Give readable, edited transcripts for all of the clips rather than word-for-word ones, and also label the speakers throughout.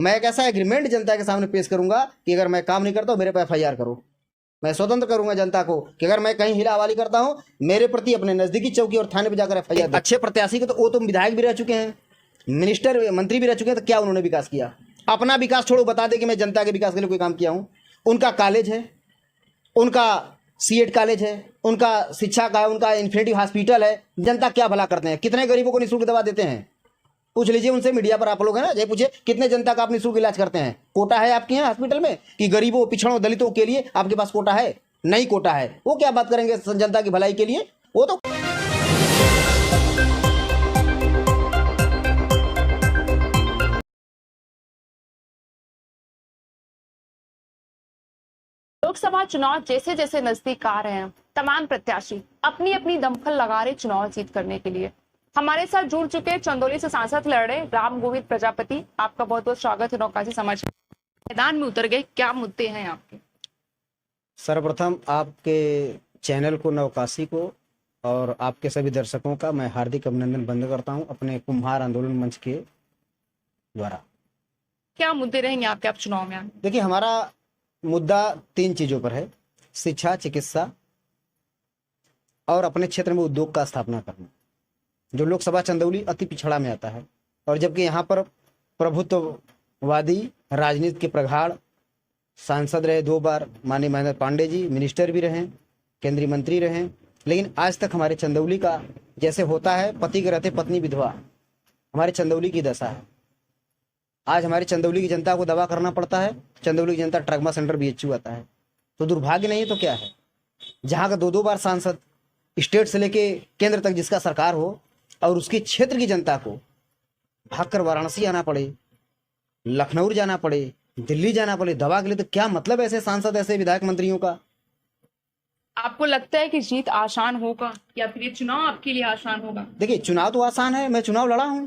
Speaker 1: मैं एक ऐसा एग्रीमेंट जनता के सामने पेश करूंगा कि अगर मैं काम नहीं करता हूं मेरे पे एफआईआर करो। मैं स्वतंत्र करूंगा जनता को कि अगर मैं कहीं हिला हवाली करता हूं मेरे प्रति अपने नजदीकी चौकी और थाने पर जाकर एफआईआर। अच्छे प्रत्याशी को तो वो तो विधायक भी रह चुके हैं, मिनिस्टर मंत्री भी रह चुके हैं, तो क्या उन्होंने विकास किया? अपना विकास छोड़ो, बता दे कि मैं जनता के विकास के लिए कोई काम किया हूं। उनका कॉलेज है, उनका सीएड कॉलेज है, उनका शिक्षा का है, उनका इन्फिनिटी हॉस्पिटल है। जनता क्या भला करते हैं? कितने गरीबों को निःशुल्क दवा देते हैं? पूछ लीजिए उनसे, मीडिया पर आप लोग हैं ना, ये पूछिए कितने जनता का आप निःशुल्क इलाज करते हैं? कोटा है आपके यहाँ हॉस्पिटल में कि गरीबों पिछड़ों दलितों के लिए आपके पास कोटा है? नहीं कोटा है। वो क्या बात करेंगे जनता की भलाई के लिए? वो तो
Speaker 2: लोकसभा चुनाव जैसे जैसे नजदीक आ रहे हैं, तमाम प्रत्याशी अपनी अपनी दमखल लगा रहे चुनाव जीत करने के लिए। हमारे साथ जुड़ चुके चंदौली से सांसद लड़ रहे राम गोविंद प्रजापति, आपका बहुत बहुत स्वागत है नौकासी समाज। मैदान में उतर गए, क्या मुद्दे हैं आपके?
Speaker 1: सर्वप्रथम आपके चैनल को, नवकाशी को और आपके सभी दर्शकों का मैं हार्दिक अभिनंदन बंद करता हूं अपने कुम्हार आंदोलन मंच के द्वारा।
Speaker 2: क्या मुद्दे रहेंगे आपके आप चुनाव में?
Speaker 1: देखिए, हमारा मुद्दा 3 चीजों पर है: शिक्षा, चिकित्सा और अपने क्षेत्र में उद्योग का स्थापना करना। जो लोकसभा चंदौली अति पिछड़ा में आता है, और जबकि यहाँ पर प्रभुत्ववादी राजनीति के प्रगाढ़ सांसद रहे 2 बार माननीय महेंद्र पांडे जी, मिनिस्टर भी रहे, केंद्रीय मंत्री रहे, लेकिन आज तक हमारे चंदौली का जैसे होता है पति के रहते पत्नी विधवा, हमारे चंदौली की दशा है। आज हमारे चंदौली की जनता को दवा करना पड़ता है, चंदौली की जनता ट्रगमा सेंटर बीएचयू आता है। तो दुर्भाग्य नहीं तो क्या है? जहाँ का 2 बार सांसद, स्टेट से लेके केंद्र तक जिसका सरकार हो, और उसके क्षेत्र की जनता को भागकर वाराणसी आना पड़े, लखनऊ जाना पड़े, दिल्ली जाना पड़े दवा के लिए, तो क्या मतलब ऐसे सांसद, ऐसे विधायक मंत्रियों का?
Speaker 2: आपको लगता है कि जीत आसान होगा या फिर ये चुनाव आपके लिए आसान होगा?
Speaker 1: देखिए, चुनाव तो आसान है, मैं चुनाव लड़ा हूं,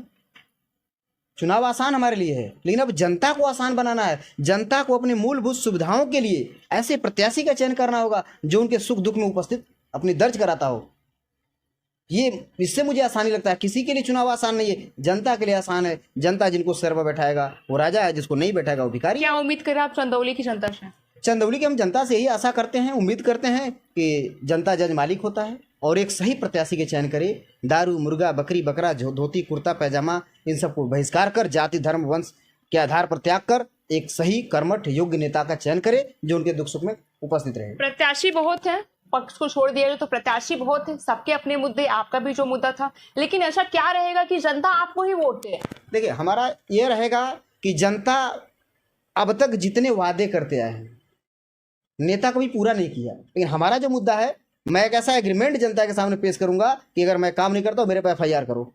Speaker 1: चुनाव आसान हमारे लिए है, लेकिन अब जनता को आसान बनाना है। जनता को अपनी मूलभूत सुविधाओं के लिए ऐसे प्रत्याशी का चयन करना होगा जो उनके सुख दुख में उपस्थित अपनी दर्ज कराता हो। ये इससे मुझे आसानी लगता है। किसी के लिए चुनाव आसान नहीं है, जनता के लिए आसान है। जनता जिनको सिर पर बैठाएगा वो राजा है, जिसको नहीं बैठाएगा वो भिखारी।
Speaker 2: क्या उम्मीद करें आप चंदौली की जनता से?
Speaker 1: चंदौली की हम जनता से यही आशा करते हैं, उम्मीद करते हैं कि जनता जज मालिक होता है और एक सही प्रत्याशी के चयन करे। दारू, मुर्गा, बकरी, बकरा, धोती, कुर्ता, पैजामा, इन सबको बहिष्कार कर, जाति, धर्म, वंश के आधार पर त्याग कर एक सही, कर्मठ, योग्य नेता का चयन करे जो उनके दुख सुख में उपस्थित रहे।
Speaker 2: प्रत्याशी बहुत है, पक्ष को छोड़ दिया जाए तो प्रत्याशी बहुत है, सबके अपने मुद्दे, आपका भी जो मुद्दा था, लेकिन ऐसा क्या रहेगा कि जनता आपको ही वोट दे? देखिए,
Speaker 1: हमारा ये रहेगा कि जनता अब तक जितने वादे करते आए हैं, नेता कभी पूरा नहीं किया, लेकिन हमारा जो मुद्दा है, मैं एक ऐसा एग्रीमेंट जनता के सामने पेश करूंगा कि अगर मैं काम नहीं करता हूं मेरे पे एफआईआर करो।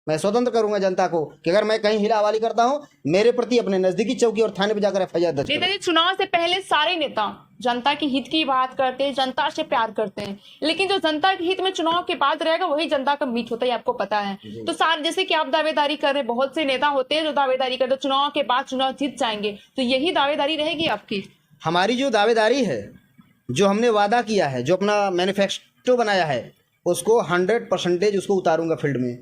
Speaker 1: मैं स्वतंत्र करूंगा जनता को कि अगर मैं कहीं हिला हवाली करता हूं मेरे प्रति अपने नजदीकी चौकी और थाने पर जाकर एफआईआर दर्ज करो।
Speaker 2: चुनाव से पहले सारे नेता जनता के हित की बात करते हैं, जनता से प्यार करते हैं, लेकिन जो जनता के हित में चुनाव के बाद रहेगा वही जनता का मीट होता है, आपको पता है। तो सारे, जैसे कि आप दावेदारी कर रहे हैं, बहुत से नेता होते हैं जो दावेदारी करते हैं चुनाव के बाद चुनाव जीत जाएंगे, तो यही दावेदारी रहेगी आपकी?
Speaker 1: हमारी जो दावेदारी है, जो हमने वादा किया है, जो अपना मैनिफेस्टो बनाया है, उसको 100% उसको उतारूंगा फील्ड में।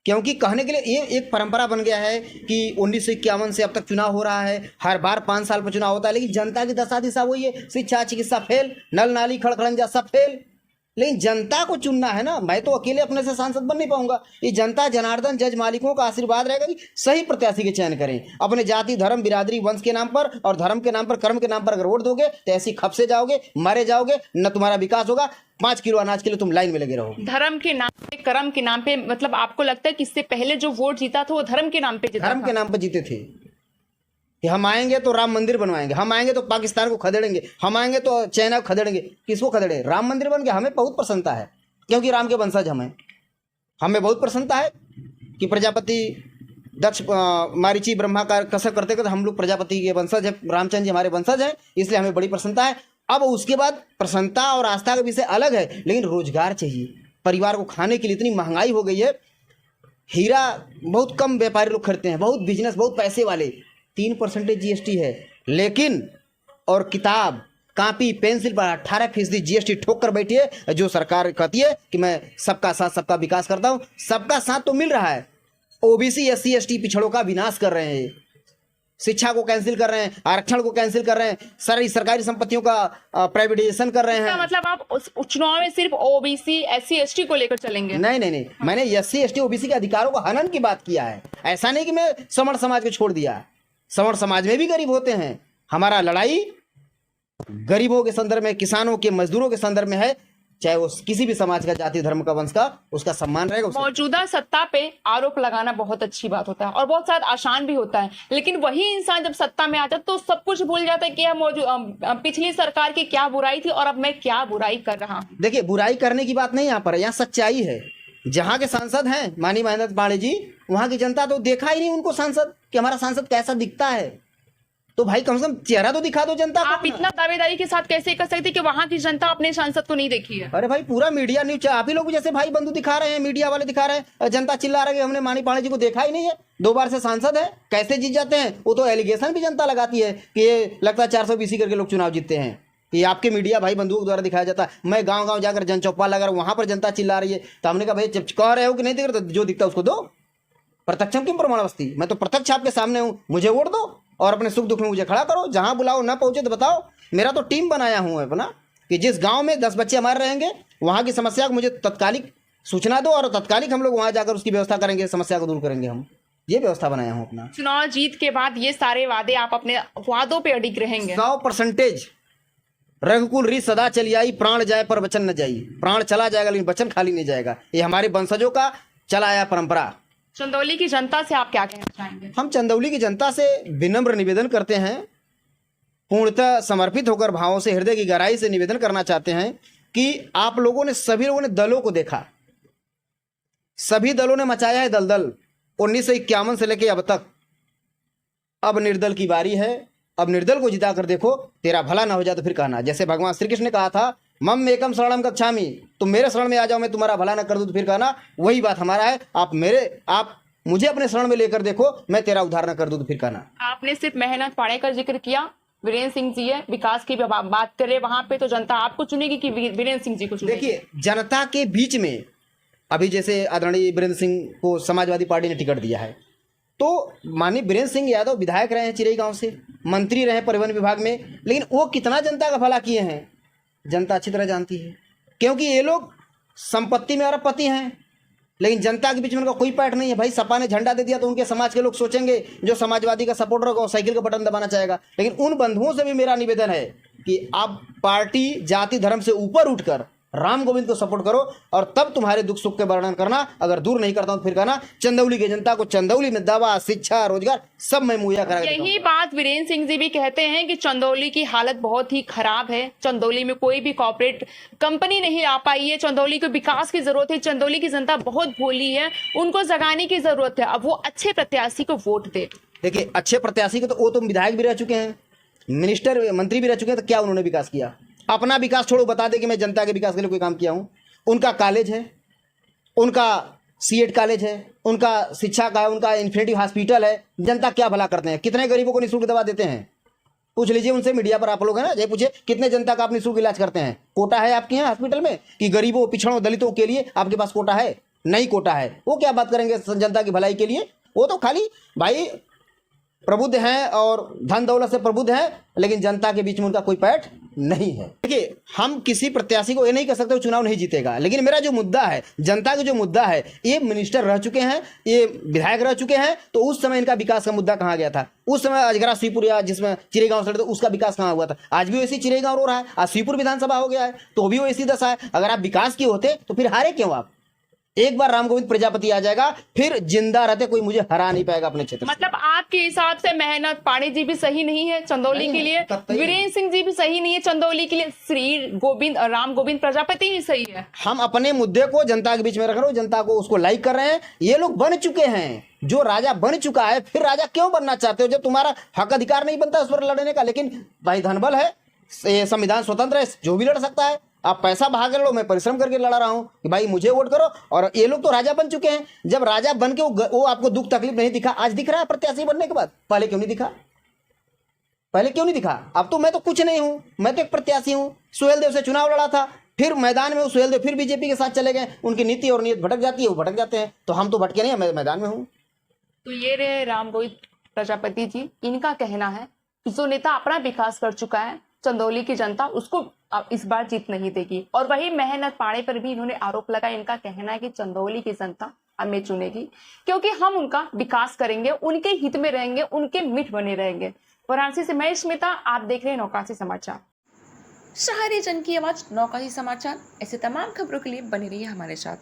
Speaker 1: क्योंकि कहने के लिए ये एक परंपरा बन गया है कि 1951 से अब तक चुनाव हो रहा है, हर बार 5 साल पर चुनाव होता है, लेकिन जनता की दशा दिशा वही है। शिक्षा, चिकित्सा फेल, नल नाली खड़खड़ंजा सब फेल। लेकिन जनता को चुनना है ना, मैं तो अकेले अपने से सांसद बन नहीं पाऊंगा। ये जनता जनार्दन जज मालिकों का आशीर्वाद रहेगा कि सही प्रत्याशी के चयन करें। अपने जाति, धर्म, बिरादरी, वंश के नाम पर और धर्म के नाम पर, कर्म के नाम पर अगर वोट दोगे तो ऐसी खपसे जाओगे, मारे जाओगे, न तुम्हारा विकास होगा। 5 किलो अनाज के लिए तुम लाइन में लगे रहोगे।
Speaker 2: धर्म के नाम पे, कर्म के नाम पे, मतलब आपको लगता है कि इससे पहले जो वोट जीता था वो धर्म के नाम पे जीता?
Speaker 1: धर्म के नाम पर जीते थे कि हम आएंगे तो राम मंदिर बनवाएंगे, हम आएंगे तो पाकिस्तान को खदेड़ेंगे, हम आएंगे तो चाइना को खदेड़ेंगे। किसको खदेड़े? राम मंदिर बन गया। हमें बहुत प्रसन्नता है क्योंकि राम के वंशज हमें बहुत प्रसन्नता है कि प्रजापति दक्ष, मारीची, ब्रह्मा का कसर करते करते हम लोग प्रजापति के वंशज है, रामचंद्र जी हमारे वंशज हैं, इसलिए हमें बड़ी प्रसन्नता है। अब उसके बाद प्रसन्नता और आस्था का विषय अलग है, लेकिन रोजगार चाहिए। परिवार को खाने के लिए इतनी महंगाई हो गई है, हीरा बहुत कम व्यापारी लोग खरीदते हैं, बहुत बिजनेस, बहुत पैसे वाले, 3% जीएसटी है, लेकिन और किताब, कापी, पेंसिल पर 18% जीएसटी ठोक कर बैठी है। जो सरकार कहती है कि मैं सबका साथ सबका विकास करता हूं, सबका साथ तो मिल रहा है, ओबीसी, एससी, एसटी पिछड़ों का विनाश कर रहे हैं। शिक्षा को कैंसिल कर रहे हैं, आरक्षण को कैंसिल कर रहे हैं, सारी सरकारी संपत्तियों का प्राइवेटाइजेशन कर रहे
Speaker 2: इसका
Speaker 1: हैं।
Speaker 2: मतलब आप उस चुनाव में सिर्फ ओबीसी एससी एसटी को लेकर चलेंगे?
Speaker 1: नहीं नहीं नहीं, मैंने एससी एसटी ओबीसी के अधिकारों का हनन की बात किया है। ऐसा नहीं कि मैं सवर्ण समाज को छोड़ दिया। सवर्ण समाज में भी गरीब होते हैं। हमारा लड़ाई गरीबों के संदर्भ में, किसानों के, मजदूरों के संदर्भ में है। चाहे वो किसी भी समाज का, जाति धर्म का, वंश का, उसका सम्मान रहेगा।
Speaker 2: मौजूदा सत्ता पे आरोप लगाना बहुत अच्छी बात होता है और बहुत सारा आसान भी होता है, लेकिन वही इंसान जब सत्ता में आता है तो सब कुछ भूल जाता है कि पिछली सरकार की क्या बुराई थी और अब मैं क्या बुराई कर रहा हूँ।
Speaker 1: देखिए, बुराई करने की बात नहीं यहाँ पर है, यहाँ सच्चाई है। जहाँ के सांसद हैं माननीय महेंद्र पांडे जी, वहां की जनता तो देखा ही नहीं उनको सांसद कि हमारा सांसद कैसा दिखता है। तो भाई कम से कम चेहरा तो दिखा दो जनता को।
Speaker 2: आप इतना दावेदारी के साथ कैसे कर सकते कि वहां की जनता अपने सांसद को नहीं देखी है?
Speaker 1: अरे भाई, पूरा मीडिया न्यूज, आप ही लोग जैसे भाई बंधु दिखा रहे हैं, मीडिया वाले दिखा रहे हैं, जनता चिल्ला रही है हमने माननीय पांडे जी को देखा ही नहीं है। 2 बार से सांसद है, कैसे जीत जाते हैं? वो तो एलिगेशन भी जनता लगाती है कि ये लगता है 420 करके लोग चुनाव जीतते हैं। ये आपके मीडिया भाई बंधुओं द्वारा दिखाया जाता है। मैं गांव गांव जाकर जनचौपाल लगा वहां पर जनता चिल्ला रही है, तो हमने कहा भाई जब कह रहे हो कि नहीं दिख रहा तो जो दिखता है उसको दो। प्रत्यक्षम क्यों प्रमाणवस्ती? मैं तो प्रत्यक्ष आपके सामने हूँ, मुझे वोट दो और अपने सुख दुख में मुझे खड़ा करो। जहां बुलाओ, ना पहुंचे तो बताओ। मेरा तो टीम बनाया हूं अपना कि जिस गांव में 10 बच्चे हमारे रहेंगे, वहां की समस्या को मुझे तत्कालिक सूचना दो और तत्कालिक हम लोग वहां जाकर उसकी व्यवस्था करेंगे, समस्या को दूर करेंगे। हम ये व्यवस्था बनाया हूं अपना।
Speaker 2: चुनाव जीत के बाद ये सारे वादे, आप अपने वादों पे अडिग रहेंगे?
Speaker 1: 100%। रघुकुल रीत सदा चली आई, प्राण जाए पर वचन न जाई। प्राण चला जाएगा लेकिन वचन खाली नहीं जाएगा। ये हमारे वंशजों का चला आया परंपरा।
Speaker 2: चंदौली की जनता से आप क्या कहना चाहेंगे?
Speaker 1: हम चंदौली की जनता से विनम्र निवेदन करते हैं, पूर्णतः समर्पित होकर भावों से, हृदय की गहराई से निवेदन करना चाहते हैं कि आप लोगों ने, सभी लोगों ने दलों को देखा, सभी दलों ने मचाया है दलदल 1951 से लेकर अब तक। अब निर्दल की बारी है। अब निर्दल को जिता कर देखो, तेरा भला ना हो जाए तो फिर कहना। जैसे भगवान श्री कृष्ण ने कहा था, मम एकम शरणम गच्छामि, तुम मेरे शरण में आ जाओ, मैं तुम्हारा भला ना कर दूं तो फिर कहना। वही बात हमारा है। आप मुझे अपने शरण में लेकर देखो, मैं तेरा उद्धार ना कर दूं तो फिर कहना।
Speaker 2: आपने सिर्फ मेहनत पाड़े का जिक्र किया, वीरेंद्र सिंह जी है, विकास की बात करे वहां पे, तो जनता आपको चुनेगी कि वीरेंद्र सिंह जी को चुनेगी?
Speaker 1: देखिए, जनता के बीच में अभी जैसे आदरणीय वीरेंद्र सिंह को समाजवादी पार्टी ने टिकट दिया है, तो माननीय वीरेंद्र सिंह यादव विधायक रहे हैं चिरई गांव से, मंत्री रहे परिवहन विभाग में, लेकिन वो कितना जनता का भला किए हैं जनता अच्छी तरह जानती है। क्योंकि ये लोग संपत्ति में अरबपति हैं, लेकिन जनता के बीच में उनका कोई पैठ नहीं है। भाई सपा ने झंडा दे दिया तो उनके समाज के लोग सोचेंगे, जो समाजवादी का सपोर्टर होगा वो साइकिल का बटन दबाना चाहेगा। लेकिन उन बंधुओं से भी मेरा निवेदन है कि आप पार्टी जाति धर्म से ऊपर उठकर राम गोविंद को सपोर्ट करो और तब तुम्हारे दुख सुख के वर्णन करना। अगर दूर नहीं करता हूं तो फिर कहना चंदौली की जनता को चंदौली में दवा, शिक्षा, रोजगार सब मैं मुहैया करा।
Speaker 2: यही बात वीरेंद्र सिंह जी भी कहते हैं कि चंदौली की हालत बहुत ही खराब है। चंदौली में कोई भी कॉर्पोरेट कंपनी नहीं आ पाई है। चंदौली को विकास की जरूरत है। चंदौली की जनता बहुत भोली है, उनको जगाने की जरूरत है। अब वो अच्छे प्रत्याशी को वोट दे।
Speaker 1: देखिए, अच्छे प्रत्याशी को तो वो तो विधायक भी रह चुके हैं, मिनिस्टर मंत्री भी रह चुके हैं, तो क्या उन्होंने विकास किया? अपना विकास छोड़ो, बता दे कि मैं जनता के विकास के लिए कोई काम किया हूं। उनका कॉलेज है, उनका सीएट कॉलेज है, उनका शिक्षा का है, उनका इन्फिनिटी हॉस्पिटल है। जनता क्या भला करते हैं? कितने गरीबों को निःशुल्क दवा देते हैं? पूछ लीजिए उनसे, मीडिया पर आप लोग हैं ना, ये पूछिए कितने जनता का आप निःशुल्क इलाज करते हैं? कोटा है आपके यहाँ हॉस्पिटल में कि गरीबों, पिछड़ों, दलितों के लिए आपके पास कोटा है? नहीं कोटा है। वो क्या बात करेंगे जनता की भलाई के लिए? वो तो खाली भाई प्रबुद्ध हैं और धन दौलत से प्रबुद्ध हैं, लेकिन जनता के बीच में उनका कोई पैठ नहीं है। देखिए, हम किसी प्रत्याशी को ये नहीं कह सकते वो चुनाव नहीं जीतेगा, लेकिन मेरा जो मुद्दा है, जनता का जो मुद्दा है, ये मिनिस्टर रह चुके हैं, ये विधायक रह चुके हैं, तो उस समय इनका विकास का मुद्दा कहाँ गया था? उस समय अजगरा श्रीपुर या जिसमें चिरई गांव से, तो उसका विकास कहाँ हुआ था? आज भी वैसी चिरई गांव रो रहा है। आज श्रीपुर विधानसभा हो गया है तो भी वैसी दशा है। अगर आप विकास किए होते तो फिर हारे क्यों आप? एक बार राम गोविंद प्रजापति आ जाएगा, फिर जिंदा रहते कोई मुझे हरा नहीं पाएगा अपने क्षेत्र।
Speaker 2: मतलब आपके हिसाब से मेहनत पांडे जी भी सही नहीं है चंदौली के लिए, वीरेंद्र सिंह जी भी सही नहीं है चंदौली के लिए, श्री गोविंद राम गोविंद प्रजापति ही सही है। हम
Speaker 1: अपने मुद्दे को जनता के बीच में रख रहे हो, जनता को उसको लाइक कर रहे हैं। ये लोग बन चुके हैं, जो राजा बन चुका है, फिर राजा क्यों बनना चाहते हो जब तुम्हारा हक अधिकार नहीं बनता उस पर लड़ने का? लेकिन भाई धनबल है, संविधान स्वतंत्र है, जो भी लड़ सकता है। आप पैसा भाग लड़ो, मैं परिश्रम करके लड़ा रहा हूं कि भाई मुझे वोट करो। और ये लोग तो राजा बन चुके हैं। जब राजा बन के वो आपको दुख तकलीफ नहीं दिखा, आज दिख रहा है प्रत्याशी बनने के बाद? पहले क्यों नहीं दिखा? पहले क्यों नहीं दिखा? अब तो मैं तो कुछ नहीं हूं, मैं तो एक प्रत्याशी हूं। सुहेल देव से चुनाव लड़ा था, फिर मैदान में सुहेल देव फिर बीजेपी के साथ चले गए। उनकी नीति और नीयत भटक जाती है, वो भटक जाते हैं, तो हम तो भटके नहीं, मैं मैदान में हूँ।
Speaker 2: तो ये रहे राम गोविंद प्रजापति जी, इनका कहना है कि जो नेता अपना विकास कर चुका है, चंदौली की जनता उसको अब इस बार जीत नहीं देगी। और वही मेहनत पाड़े पर भी इन्होंने आरोप लगाया। इनका कहना है कि चंदौली की जनता हमें चुनेगी क्योंकि हम उनका विकास करेंगे, उनके हित में रहेंगे, उनके मित्र बने रहेंगे। वाराणसी से मैं स्मिता, आप देख रहे हैं नौकासी समाचार। शहरी जन की आवाज नौकासी समाचार। ऐसे तमाम खबरों के लिए बने रहिए हमारे साथ।